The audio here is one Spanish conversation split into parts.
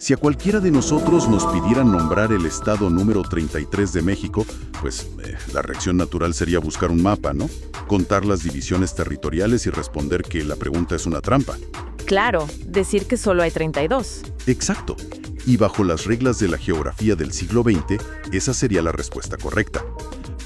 Si a cualquiera de nosotros nos pidieran nombrar el estado número 33 de México, pues la reacción natural sería buscar un mapa, ¿no? Contar las divisiones territoriales y responder que la pregunta es una trampa. Claro, decir que solo hay 32. Exacto. Y bajo las reglas de la geografía del siglo XX, esa sería la respuesta correcta.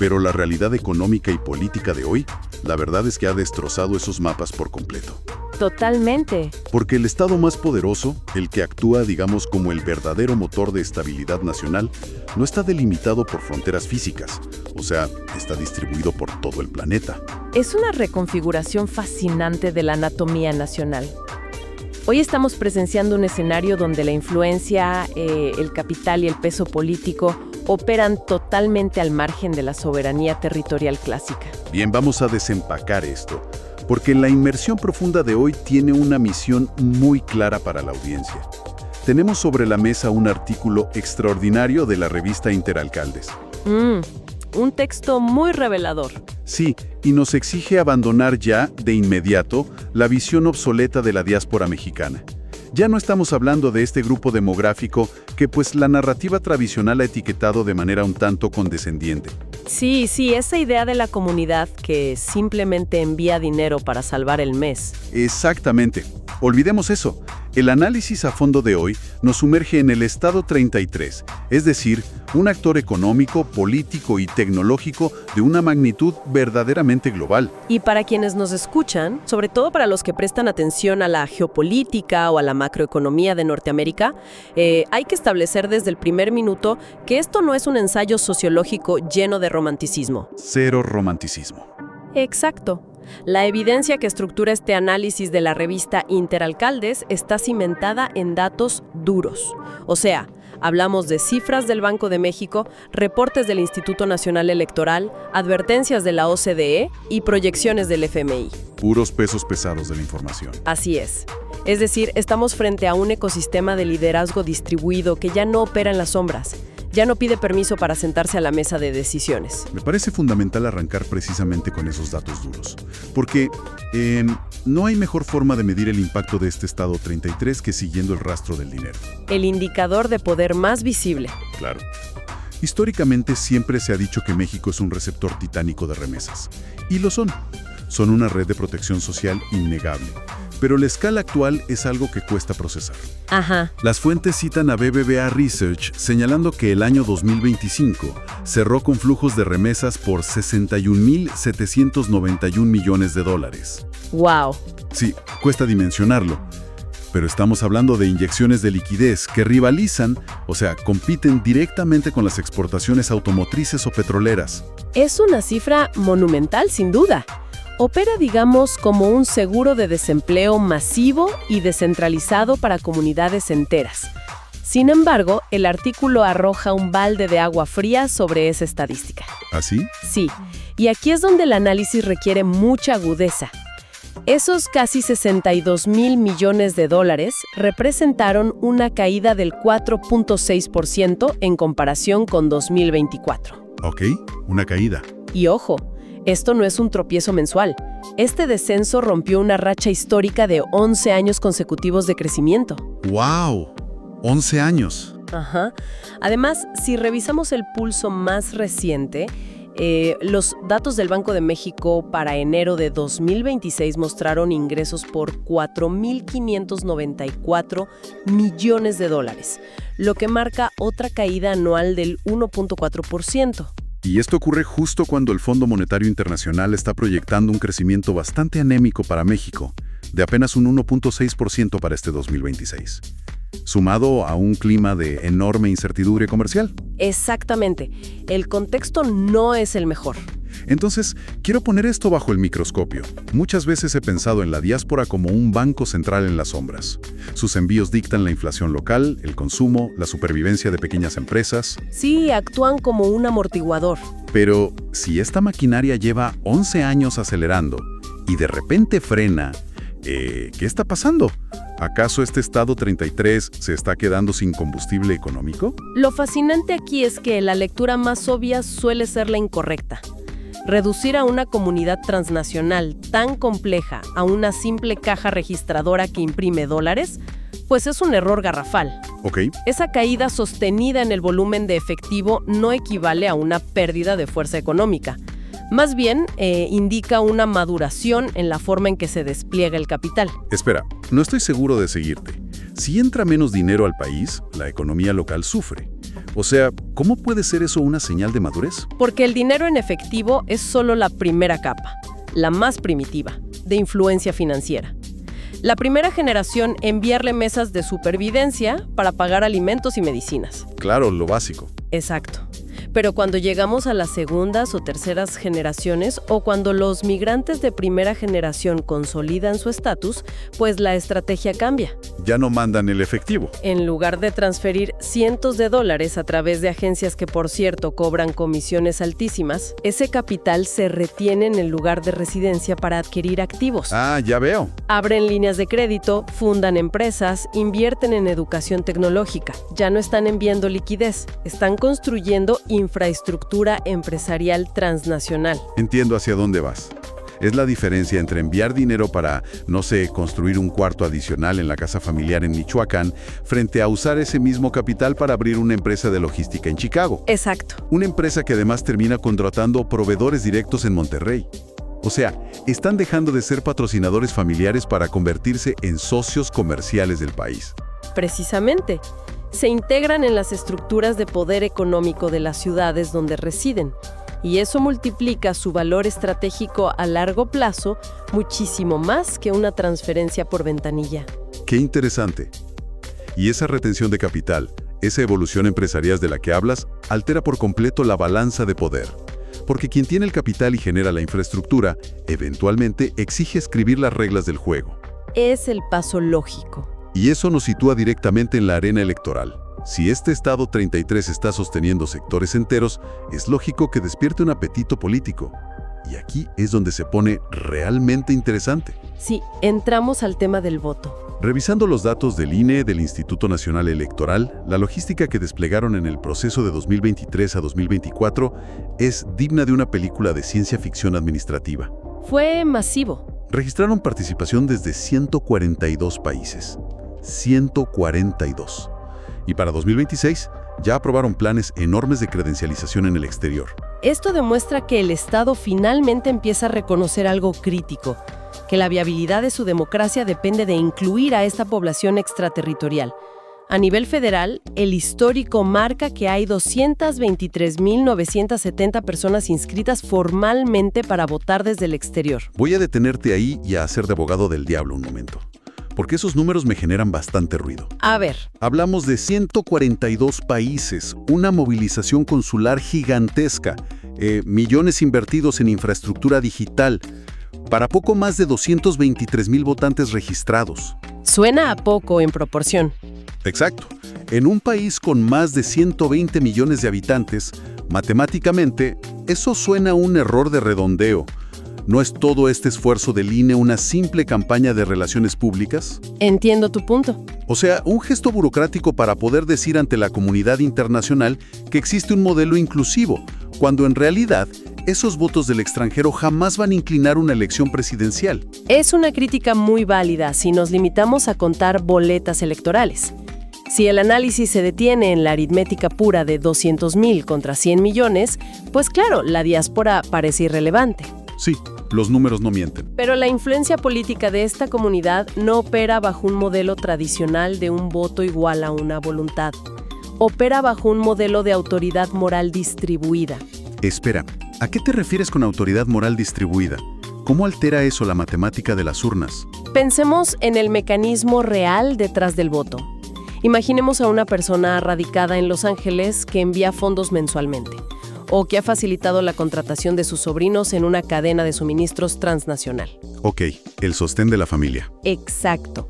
Pero la realidad económica y política de hoy, la verdad es que ha destrozado esos mapas por completo. Totalmente. Porque el estado más poderoso, el que actúa, digamos, como el verdadero motor de estabilidad nacional, no está delimitado por fronteras físicas, o sea, está distribuido por todo el planeta. Es una reconfiguración fascinante de la anatomía nacional. Hoy estamos presenciando un escenario donde la influencia, el capital y el peso político operan totalmente al margen de la soberanía territorial clásica. Bien, vamos a desempacar esto, porque la inmersión profunda de hoy tiene una misión muy clara para la audiencia. Tenemos sobre la mesa un artículo extraordinario de la revista Interalcaldes. Un texto muy revelador. Sí, y nos exige abandonar ya, de inmediato, la visión obsoleta de la diáspora mexicana. Ya no estamos hablando de este grupo demográfico que pues la narrativa tradicional ha etiquetado de manera un tanto condescendiente. Sí, esa idea de la comunidad que simplemente envía dinero para salvar el mes. Exactamente. Olvidemos eso. El análisis a fondo de hoy nos sumerge en el estado 33, es decir, un actor económico, político y tecnológico de una magnitud verdaderamente global. Y para quienes nos escuchan, sobre todo para los que prestan atención a la geopolítica o a la macroeconomía de Norteamérica, hay que establecer desde el primer minuto que esto no es un ensayo sociológico lleno de romanticismo. Cero romanticismo. Exacto. La evidencia que estructura este análisis de la revista Interalcaldes está cimentada en datos duros. O sea, hablamos de cifras del Banco de México, reportes del Instituto Nacional Electoral, advertencias de la OCDE y proyecciones del FMI. Puros pesos pesados de la información. Así es. Es decir, estamos frente a un ecosistema de liderazgo distribuido que ya no opera en las sombras. Ya no pide permiso para sentarse a la mesa de decisiones. Me parece fundamental arrancar precisamente con esos datos duros, porque no hay mejor forma de medir el impacto de este estado 33 que siguiendo el rastro del dinero. El indicador de poder más visible. Claro. Históricamente siempre se ha dicho que México es un receptor titánico de remesas. Y lo son. Son una red de protección social innegable. Pero la escala actual es algo que cuesta procesar. Ajá. Las fuentes citan a BBVA Research señalando que el año 2025 cerró con flujos de remesas por 61.791 millones de dólares. ¡Wow! Sí, cuesta dimensionarlo. Pero estamos hablando de inyecciones de liquidez que rivalizan, o sea, compiten directamente con las exportaciones automotrices o petroleras. Es una cifra monumental, sin duda. Opera, digamos, como un seguro de desempleo masivo y descentralizado para comunidades enteras. Sin embargo, el artículo arroja un balde de agua fría sobre esa estadística. ¿Así? Sí, y aquí es donde el análisis requiere mucha agudeza. Esos casi 62,000 millones de dólares representaron una caída del 4.6% en comparación con 2024. Ok, una caída. Y ojo, esto no es un tropiezo mensual. Este descenso rompió una racha histórica de 11 años consecutivos de crecimiento. ¡Wow! 11 años. Ajá. Además, si revisamos el pulso más reciente, los datos del Banco de México para enero de 2026 mostraron ingresos por 4.594 millones de dólares, lo que marca otra caída anual del 1.4%. Y esto ocurre justo cuando el Fondo Monetario Internacional está proyectando un crecimiento bastante anémico para México, de apenas un 1.6% para este 2026, sumado a un clima de enorme incertidumbre comercial. Exactamente. El contexto no es el mejor. Entonces, quiero poner esto bajo el microscopio. Muchas veces he pensado en la diáspora como un banco central en las sombras. Sus envíos dictan la inflación local, el consumo, la supervivencia de pequeñas empresas. Sí, actúan como un amortiguador. Pero si esta maquinaria lleva 11 años acelerando y de repente frena, ¿qué está pasando? ¿Acaso este estado 33 se está quedando sin combustible económico? Lo fascinante aquí es que la lectura más obvia suele ser la incorrecta. Reducir a una comunidad transnacional tan compleja a una simple caja registradora que imprime dólares, pues es un error garrafal. Ok. Esa caída sostenida en el volumen de efectivo no equivale a una pérdida de fuerza económica. Más bien, indica una maduración en la forma en que se despliega el capital. Espera, no estoy seguro de seguirte. Si entra menos dinero al país, la economía local sufre. O sea, ¿cómo puede ser eso una señal de madurez? Porque el dinero en efectivo es solo la primera capa, la más primitiva, de influencia financiera. La primera generación envía remesas de supervivencia para pagar alimentos y medicinas. Claro, lo básico. Exacto. Pero cuando llegamos a las segundas o terceras generaciones o cuando los migrantes de primera generación consolidan su estatus, pues la estrategia cambia. Ya no mandan el efectivo. En lugar de transferir cientos de dólares a través de agencias que, por cierto, cobran comisiones altísimas, ese capital se retiene en el lugar de residencia para adquirir activos. Ah, ya veo. Abren líneas de crédito, fundan empresas, invierten en educación tecnológica. Ya no están enviando liquidez, están construyendo infraestructura empresarial transnacional. Entiendo hacia dónde vas. Es la diferencia entre enviar dinero para, no sé, construir un cuarto adicional en la casa familiar en Michoacán, frente a usar ese mismo capital para abrir una empresa de logística en Chicago. Exacto. Una empresa que además termina contratando proveedores directos en Monterrey. O sea, están dejando de ser patrocinadores familiares para convertirse en socios comerciales del país. Precisamente. Se integran en las estructuras de poder económico de las ciudades donde residen, y eso multiplica su valor estratégico a largo plazo muchísimo más que una transferencia por ventanilla. ¡Qué interesante! Y esa retención de capital, esa evolución empresarial de la que hablas, altera por completo la balanza de poder. Porque quien tiene el capital y genera la infraestructura, eventualmente exige escribir las reglas del juego. Es el paso lógico. Y eso nos sitúa directamente en la arena electoral. Si este Estado 33 está sosteniendo sectores enteros, es lógico que despierte un apetito político. Y aquí es donde se pone realmente interesante. Sí, entramos al tema del voto. Revisando los datos del INE, del Instituto Nacional Electoral, la logística que desplegaron en el proceso de 2023 a 2024 es digna de una película de ciencia ficción administrativa. Fue masivo. Registraron participación desde 142 países. 142. Y para 2026 ya aprobaron planes enormes de credencialización en el exterior. Esto demuestra que el Estado finalmente empieza a reconocer algo crítico, que la viabilidad de su democracia depende de incluir a esta población extraterritorial. A nivel federal, el histórico marca que hay 223.970 personas inscritas formalmente para votar desde el exterior. Voy a detenerte ahí y a hacer de abogado del diablo un momento, porque esos números me generan bastante ruido. A ver. Hablamos de 142 países, una movilización consular gigantesca, millones invertidos en infraestructura digital, para poco más de 223,000 votantes registrados. Suena a poco en proporción. Exacto. En un país con más de 120 millones de habitantes, matemáticamente, eso suena a un error de redondeo. ¿No es todo este esfuerzo del INE una simple campaña de relaciones públicas? Entiendo tu punto. O sea, un gesto burocrático para poder decir ante la comunidad internacional que existe un modelo inclusivo, cuando en realidad esos votos del extranjero jamás van a inclinar una elección presidencial. Es una crítica muy válida si nos limitamos a contar boletas electorales. Si el análisis se detiene en la aritmética pura de 200,000 contra 100 millones, pues claro, la diáspora parece irrelevante. Sí, los números no mienten. Pero la influencia política de esta comunidad no opera bajo un modelo tradicional de un voto igual a una voluntad. Opera bajo un modelo de autoridad moral distribuida. Espera, ¿a qué te refieres con autoridad moral distribuida? ¿Cómo altera eso la matemática de las urnas? Pensemos en el mecanismo real detrás del voto. Imaginemos a una persona radicada en Los Ángeles que envía fondos mensualmente, o que ha facilitado la contratación de sus sobrinos en una cadena de suministros transnacional. Ok, el sostén de la familia. Exacto.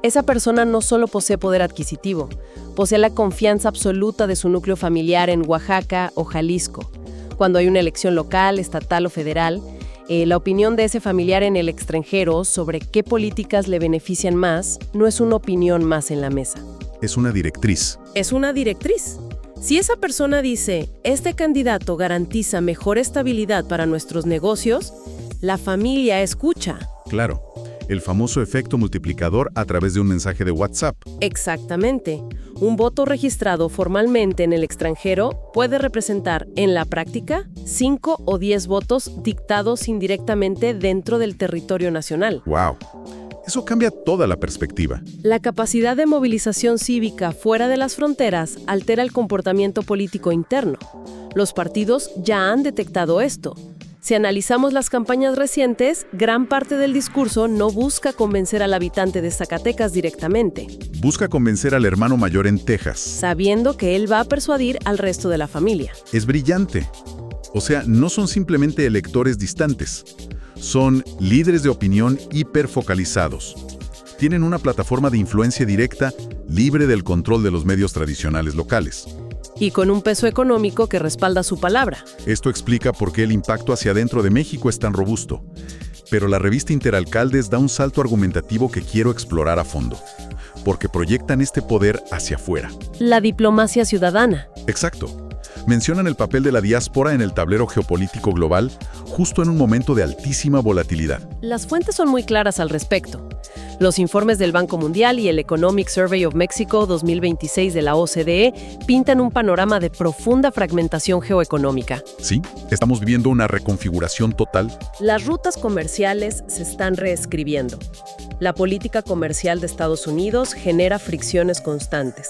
Esa persona no solo posee poder adquisitivo, posee la confianza absoluta de su núcleo familiar en Oaxaca o Jalisco. Cuando hay una elección local, estatal o federal, la opinión de ese familiar en el extranjero sobre qué políticas le benefician más no es una opinión más en la mesa. Es una directriz. Es una directriz. Si esa persona dice, este candidato garantiza mejor estabilidad para nuestros negocios, la familia escucha. Claro, el famoso efecto multiplicador a través de un mensaje de WhatsApp. Exactamente. Un voto registrado formalmente en el extranjero puede representar, en la práctica, 5 o 10 votos dictados indirectamente dentro del territorio nacional. ¡Wow! Eso cambia toda la perspectiva. La capacidad de movilización cívica fuera de las fronteras altera el comportamiento político interno. Los partidos ya han detectado esto. Si analizamos las campañas recientes, gran parte del discurso no busca convencer al habitante de Zacatecas directamente, Busca convencer al hermano mayor en Texas. sabiendo que él va a persuadir al resto de la familia. Es brillante. O sea, no son simplemente electores distantes. Son líderes de opinión hiperfocalizados. Tienen una plataforma de influencia directa, libre del control de los medios tradicionales locales. Y con un peso económico que respalda su palabra. Esto explica por qué el impacto hacia adentro de México es tan robusto. Pero la revista Interalcaldes da un salto argumentativo que quiero explorar a fondo, porque proyectan este poder hacia afuera. La diplomacia ciudadana. Exacto. Mencionan el papel de la diáspora en el tablero geopolítico global, justo en un momento de altísima volatilidad. Las fuentes son muy claras al respecto. Los informes del Banco Mundial y el Economic Survey of Mexico 2026 de la OCDE pintan un panorama de profunda fragmentación geoeconómica. Sí, estamos viviendo una reconfiguración total. Las rutas comerciales se están reescribiendo. La política comercial de Estados Unidos genera fricciones constantes.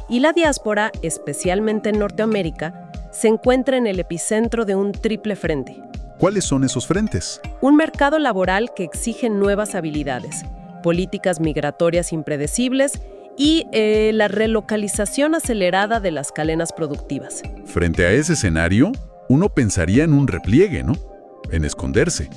Y la diáspora, especialmente en Norteamérica, se encuentra en el epicentro de un triple frente. ¿Cuáles son esos frentes? Un mercado laboral que exige nuevas habilidades, políticas migratorias impredecibles y la relocalización acelerada de las cadenas productivas. Frente a ese escenario, uno pensaría en un repliegue, ¿no? En esconderse.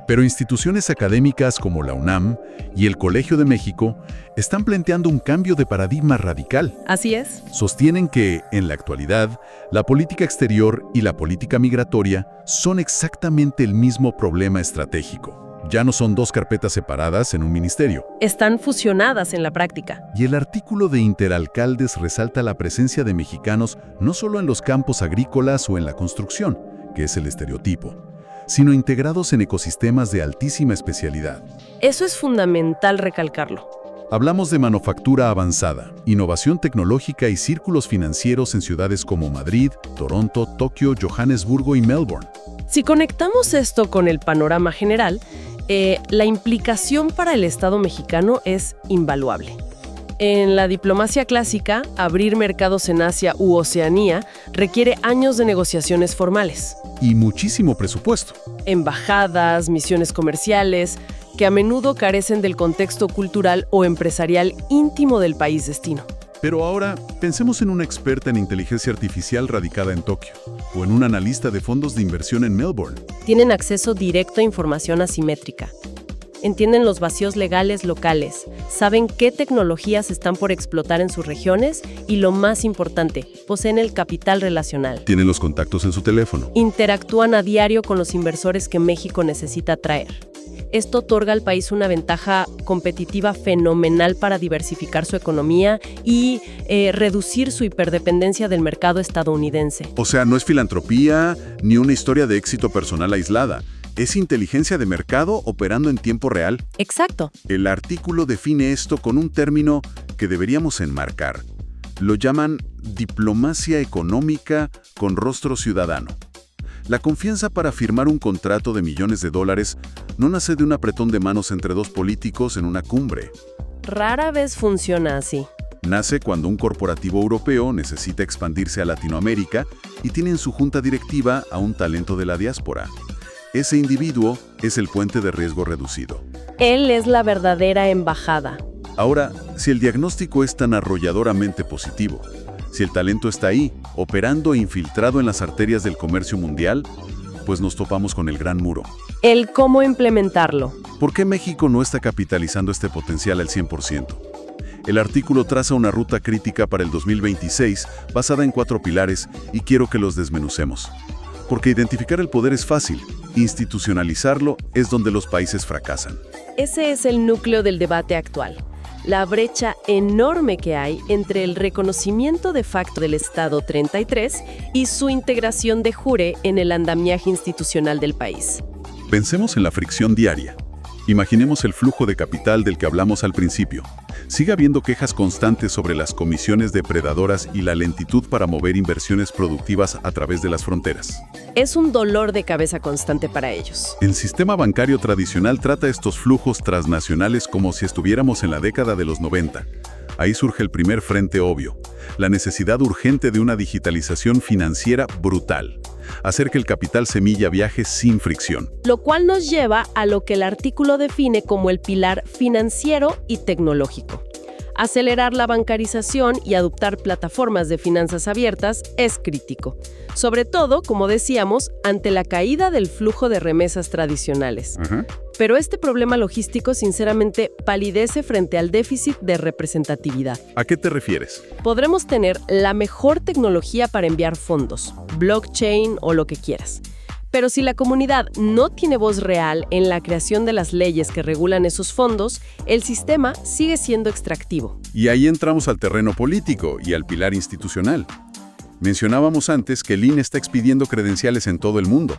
Pero instituciones académicas como la UNAM y el Colegio de México están planteando un cambio de paradigma radical. Así es. Sostienen que, en la actualidad, la política exterior y la política migratoria son exactamente el mismo problema estratégico. Ya no son dos carpetas separadas en un ministerio. Están fusionadas en la práctica. Y el artículo de Interalcaldes resalta la presencia de mexicanos no solo en los campos agrícolas o en la construcción, que es el estereotipo, sino integrados en ecosistemas de altísima especialidad. Eso es fundamental recalcarlo. Hablamos de manufactura avanzada, innovación tecnológica y círculos financieros en ciudades como Madrid, Toronto, Tokio, Johannesburgo y Melbourne. Si conectamos esto con el panorama general, la implicación para el Estado mexicano es invaluable. En la diplomacia clásica, abrir mercados en Asia u Oceanía requiere años de negociaciones formales. Y muchísimo presupuesto. Embajadas, misiones comerciales, que a menudo carecen del contexto cultural o empresarial íntimo del país destino. Pero ahora, pensemos en una experta en inteligencia artificial radicada en Tokio, o en un analista de fondos de inversión en Melbourne. Tienen acceso directo a información asimétrica. Entienden los vacíos legales locales, saben qué tecnologías están por explotar en sus regiones y, lo más importante, poseen el capital relacional. Tienen los contactos en su teléfono. Interactúan a diario con los inversores que México necesita atraer. Esto otorga al país una ventaja competitiva fenomenal para diversificar su economía y reducir su hiperdependencia del mercado estadounidense. O sea, no es filantropía ni una historia de éxito personal aislada. Es inteligencia de mercado operando en tiempo real. Exacto. El artículo define esto con un término que deberíamos enmarcar. Lo llaman diplomacia económica con rostro ciudadano. La confianza para firmar un contrato de millones de dólares no nace de un apretón de manos entre dos políticos en una cumbre. Rara vez funciona así. Nace cuando un corporativo europeo necesita expandirse a Latinoamérica y tiene en su junta directiva a un talento de la diáspora. Ese individuo es el puente de riesgo reducido. Él es la verdadera embajada. Ahora, si el diagnóstico es tan arrolladoramente positivo, si el talento está ahí, operando e infiltrado en las arterias del comercio mundial, pues nos topamos con el gran muro. El cómo implementarlo. ¿Por qué México no está capitalizando este potencial al 100%? El artículo traza una ruta crítica para el 2026 basada en 4 pilares y quiero que los desmenucemos. Porque identificar el poder es fácil, institucionalizarlo es donde los países fracasan. Ese es el núcleo del debate actual. La brecha enorme que hay entre el reconocimiento de facto del Estado 33 y su integración de jure en el andamiaje institucional del país. Pensemos en la fricción diaria. Imaginemos el flujo de capital del que hablamos al principio. Sigue habiendo quejas constantes sobre las comisiones depredadoras y la lentitud para mover inversiones productivas a través de las fronteras. Es un dolor de cabeza constante para ellos. El sistema bancario tradicional trata estos flujos transnacionales como si estuviéramos en la década de los 90. Ahí surge el primer frente obvio, la necesidad urgente de una digitalización financiera brutal. Hacer que el capital semilla viaje sin fricción. Lo cual nos lleva a lo que el artículo define como el pilar financiero y tecnológico. Acelerar la bancarización y adoptar plataformas de finanzas abiertas es crítico, sobre todo, como decíamos, ante la caída del flujo de remesas tradicionales. Pero este problema logístico, sinceramente, palidece frente al déficit de representatividad. ¿A qué te refieres? Podremos tener la mejor tecnología para enviar fondos, blockchain o lo que quieras. Pero si la comunidad no tiene voz real en la creación de las leyes que regulan esos fondos, el sistema sigue siendo extractivo. Y ahí entramos al terreno político y al pilar institucional. Mencionábamos antes que el INE está expidiendo credenciales en todo el mundo.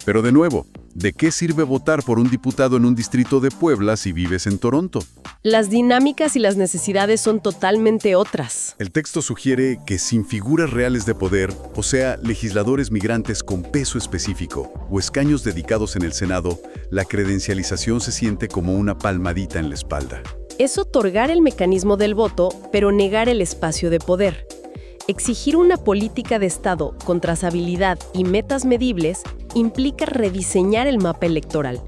Pero de nuevo, ¿de qué sirve votar por un diputado en un distrito de Puebla si vives en Toronto? Las dinámicas y las necesidades son totalmente otras. El texto sugiere que sin figuras reales de poder, o sea, legisladores migrantes con peso específico o escaños dedicados en el Senado, la credencialización se siente como una palmadita en la espalda. Es otorgar el mecanismo del voto, pero negar el espacio de poder. Exigir una política de Estado con trazabilidad y metas medibles implica rediseñar el mapa electoral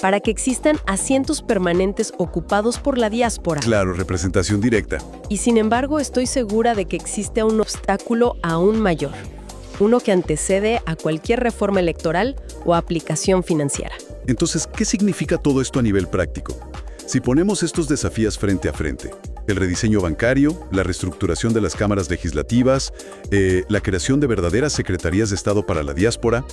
para que existan asientos permanentes ocupados por la diáspora. Claro, representación directa. Y sin embargo, estoy segura de que existe un obstáculo aún mayor, uno que antecede a cualquier reforma electoral o aplicación financiera. Entonces, ¿qué significa todo esto a nivel práctico? Si ponemos estos desafíos frente a frente, el rediseño bancario, la reestructuración de las cámaras legislativas, la creación de verdaderas secretarías de Estado para la diáspora,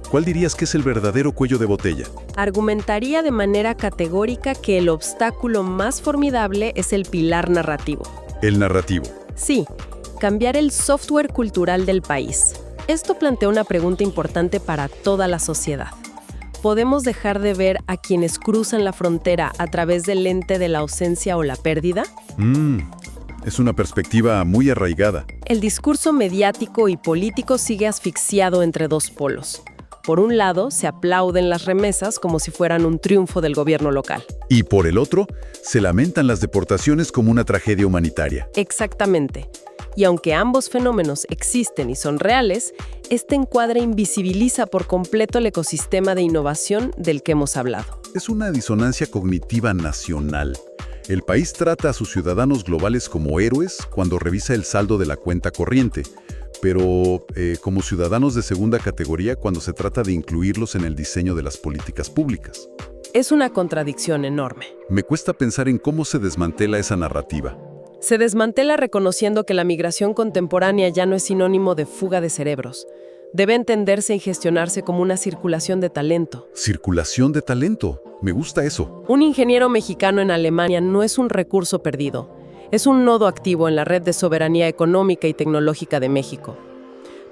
¿cuál dirías que es el verdadero cuello de botella? Argumentaría de manera categórica que el obstáculo más formidable es el pilar narrativo. El narrativo. Sí, cambiar el software cultural del país. Esto plantea una pregunta importante para toda la sociedad. ¿Podemos dejar de ver a quienes cruzan la frontera a través del lente de la ausencia o la pérdida? Es una perspectiva muy arraigada. El discurso mediático y político sigue asfixiado entre dos polos. Por un lado, se aplauden las remesas como si fueran un triunfo del gobierno local. Y por el otro, se lamentan las deportaciones como una tragedia humanitaria. Exactamente. Y aunque ambos fenómenos existen y son reales, este encuadre invisibiliza por completo el ecosistema de innovación del que hemos hablado. Es una disonancia cognitiva nacional. El país trata a sus ciudadanos globales como héroes cuando revisa el saldo de la cuenta corriente, pero como ciudadanos de segunda categoría cuando se trata de incluirlos en el diseño de las políticas públicas. Es una contradicción enorme. Me cuesta pensar en cómo se desmantela esa narrativa. Se desmantela reconociendo que la migración contemporánea ya no es sinónimo de fuga de cerebros. Debe entenderse y gestionarse como una circulación de talento. Circulación de talento. Me gusta eso. Un ingeniero mexicano en Alemania no es un recurso perdido. Es un nodo activo en la red de soberanía económica y tecnológica de México.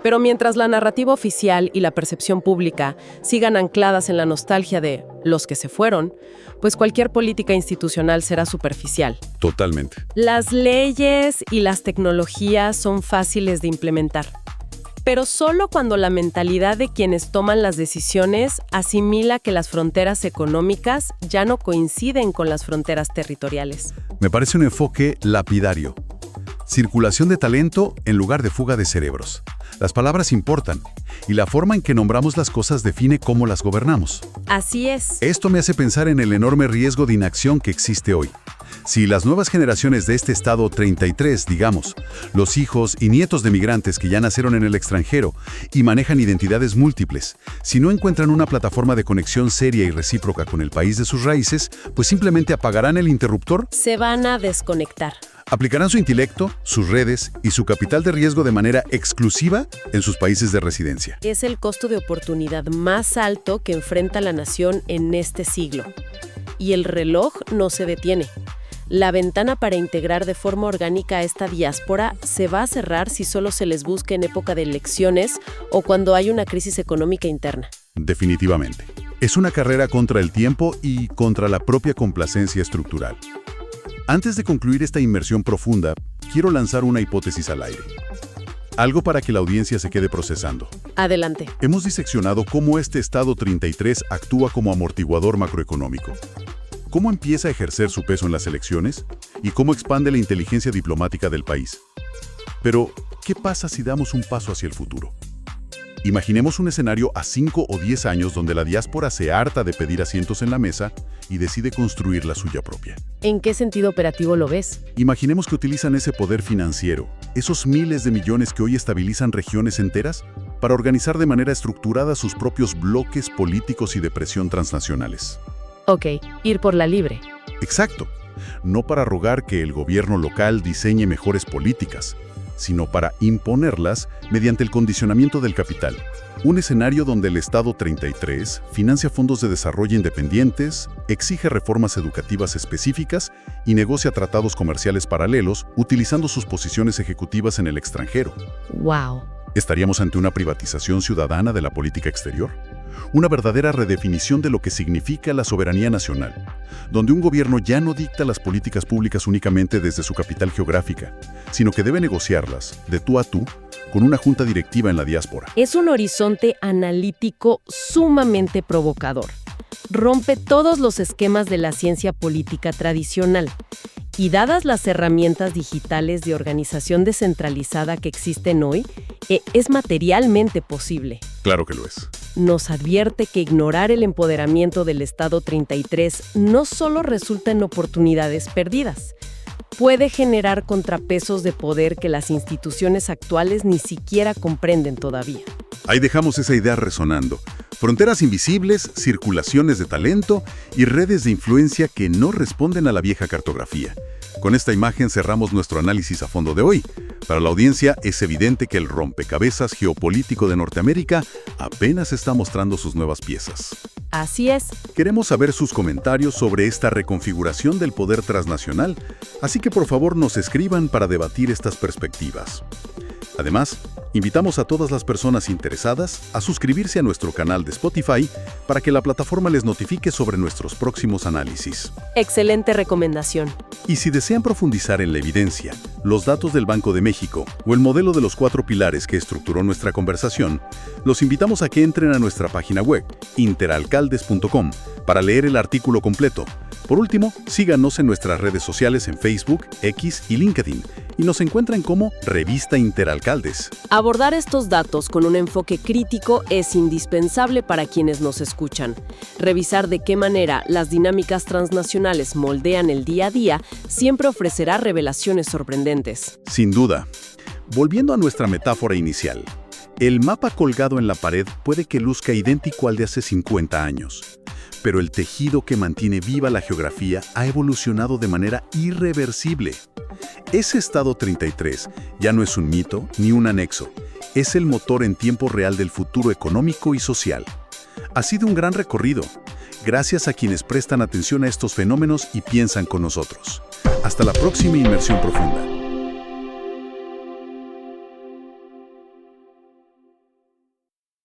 Pero mientras la narrativa oficial y la percepción pública sigan ancladas en la nostalgia de los que se fueron, pues cualquier política institucional será superficial. Totalmente. Las leyes y las tecnologías son fáciles de implementar, pero solo cuando la mentalidad de quienes toman las decisiones asimila que las fronteras económicas ya no coinciden con las fronteras territoriales. Me parece un enfoque lapidario. Circulación de talento en lugar de fuga de cerebros. Las palabras importan, y la forma en que nombramos las cosas define cómo las gobernamos. Así es. Esto me hace pensar en el enorme riesgo de inacción que existe hoy. Si las nuevas generaciones de este estado 33, digamos, los hijos y nietos de migrantes que ya nacieron en el extranjero y manejan identidades múltiples, si no encuentran una plataforma de conexión seria y recíproca con el país de sus raíces, pues simplemente apagarán el interruptor. Se van a desconectar. Aplicarán su intelecto, sus redes y su capital de riesgo de manera exclusiva en sus países de residencia. Es el costo de oportunidad más alto que enfrenta la nación en este siglo. Y el reloj no se detiene. La ventana para integrar de forma orgánica a esta diáspora se va a cerrar si solo se les busca en época de elecciones o cuando hay una crisis económica interna. Definitivamente. Es una carrera contra el tiempo y contra la propia complacencia estructural. Antes de concluir esta inmersión profunda, quiero lanzar una hipótesis al aire. Algo para que la audiencia se quede procesando. Adelante. Hemos diseccionado cómo este Estado 33 actúa como amortiguador macroeconómico, cómo empieza a ejercer su peso en las elecciones y cómo expande la inteligencia diplomática del país. Pero, ¿qué pasa si damos un paso hacia el futuro? Imaginemos un escenario a 5 o 10 años donde la diáspora se harta de pedir asientos en la mesa y decide construir la suya propia. ¿En qué sentido operativo lo ves? Imaginemos que utilizan ese poder financiero, esos miles de millones que hoy estabilizan regiones enteras, para organizar de manera estructurada sus propios bloques políticos y de presión transnacionales. Ok, ir por la libre. Exacto. No para rogar que el gobierno local diseñe mejores políticas, sino para imponerlas mediante el condicionamiento del capital. Un escenario donde el Estado 33 financia fondos de desarrollo independientes, exige reformas educativas específicas y negocia tratados comerciales paralelos utilizando sus posiciones ejecutivas en el extranjero. ¡Wow! ¿Estaríamos ante una privatización ciudadana de la política exterior? Una verdadera redefinición de lo que significa la soberanía nacional, donde un gobierno ya no dicta las políticas públicas únicamente desde su capital geográfica, sino que debe negociarlas, de tú a tú, con una junta directiva en la diáspora. Es un horizonte analítico sumamente provocador. Rompe todos los esquemas de la ciencia política tradicional. Y dadas las herramientas digitales de organización descentralizada que existen hoy, es materialmente posible. Claro que lo es. Nos advierte que ignorar el empoderamiento del Estado 33 no solo resulta en oportunidades perdidas, puede generar contrapesos de poder que las instituciones actuales ni siquiera comprenden todavía. Ahí dejamos esa idea resonando. Fronteras invisibles, circulaciones de talento y redes de influencia que no responden a la vieja cartografía. Con esta imagen cerramos nuestro análisis a fondo de hoy. Para la audiencia es evidente que el rompecabezas geopolítico de Norteamérica apenas está mostrando sus nuevas piezas. Así es. Queremos saber sus comentarios sobre esta reconfiguración del poder transnacional, así que por favor nos escriban para debatir estas perspectivas. Además, invitamos a todas las personas interesadas a suscribirse a nuestro canal de Spotify para que la plataforma les notifique sobre nuestros próximos análisis. Excelente recomendación. Y si desean profundizar en la evidencia, los datos del Banco de México o el modelo de los 4 pilares que estructuró nuestra conversación, los invitamos a que entren a nuestra página web, interalcaldes.com, para leer el artículo completo. Por último, síganos en nuestras redes sociales en Facebook, X y LinkedIn, y nos encuentran como Revista Interalcaldes. Abordar estos datos con un enfoque crítico es indispensable para quienes nos escuchan. Revisar de qué manera las dinámicas transnacionales moldean el día a día siempre ofrecerá revelaciones sorprendentes. Sin duda. Volviendo a nuestra metáfora inicial, el mapa colgado en la pared puede que luzca idéntico al de hace 50 años. Pero el tejido que mantiene viva la geografía ha evolucionado de manera irreversible. Ese Estado 33 ya no es un mito ni un anexo, es el motor en tiempo real del futuro económico y social. Ha sido un gran recorrido, gracias a quienes prestan atención a estos fenómenos y piensan con nosotros. Hasta la próxima inmersión profunda.